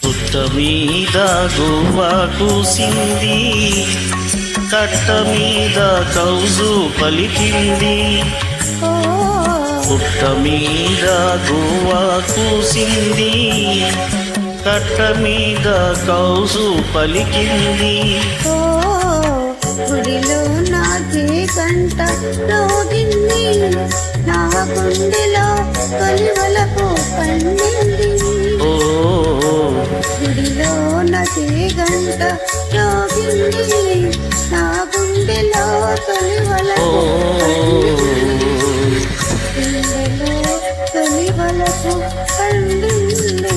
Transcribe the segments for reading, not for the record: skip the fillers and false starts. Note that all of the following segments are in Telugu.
పుట్ట మీద గువ్వ కూసింది, కట్ట మీద కౌజు పలికింది. పుట్ట మీద గువ్వ కూసింది, కట్ట మీద కౌజు పలికింది. గుడిలో నాకే గంట రోగింది, నా గుండెలో కొలివలకు పండింది. గుడిలో నాకే గంట రోగింది, నా గుండెలో కొలివలకు గుండెలో కొలివలకు పండింది.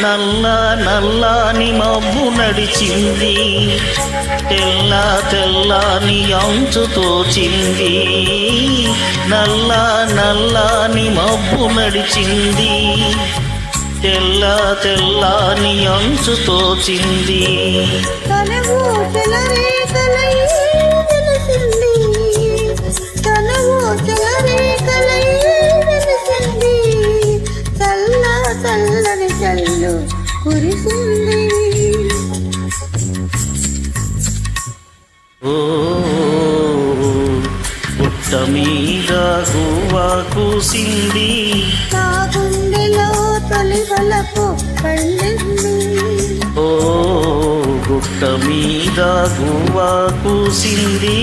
నల్ల నల్లాని మబ్బు నడిచింది, తెల్ల తెల్లాని అంచు తోచింది. నల్ల నల్లాని మబ్బు నడిచింది, తెల్ల తెల్లాని అంచు తోచింది. చల్లని చల్లు కురిసింది. పుట్ట మీద గువ్వ కూసింది, నా గుండెలో తొలి వలపు పండింది. గుట్ట మీద గువ్వ కూసింది.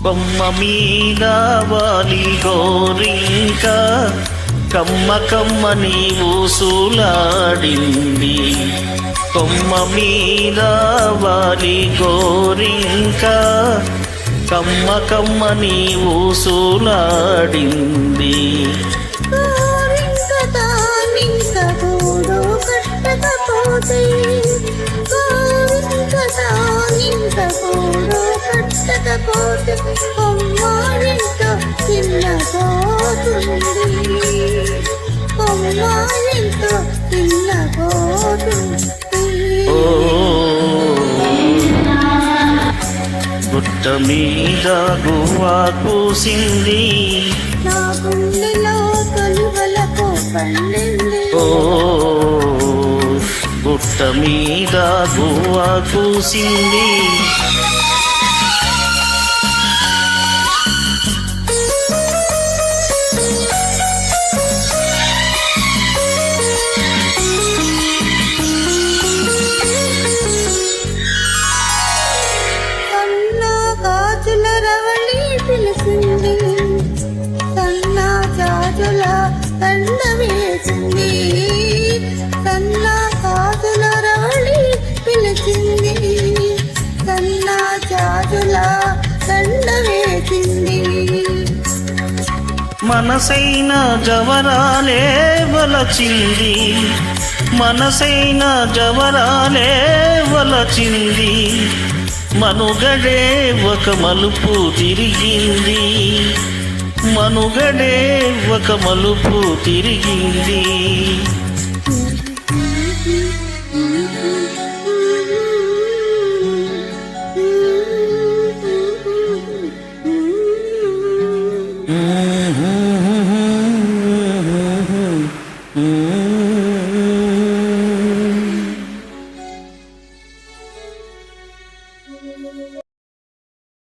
కొమ్మ మీద వాలి గోరింక, కమ్మ కమ్మ నీవు సూలాడింది. కొమ్మ మీద వాలి గోరింక, కమ్మ కమ్మ నీవు సూలాడింది. కొమ్మారింతో చిన్నపోతుంది, కొమ్మారింతో చిన్నపోతుంది. పుట్ట మీద గువ్వ కూసింది, నా గుండెలో కొలువలకు పండింది. పుట్ట మీద గువ్వ కూసింది. పిలిచింది, సన్నా జాజుల దండ వేసింది. సన్నా కాజుల రవళి పిలిచింది, సన్నా జాజుల దండ వేసింది. మనసైన జవరాలే వలచింది, మనసైన జవరాలే వలచింది. మనుగడే ఒక మలుపు తిరిగింది, మనుగడే ఒక మలుపు తిరిగింది.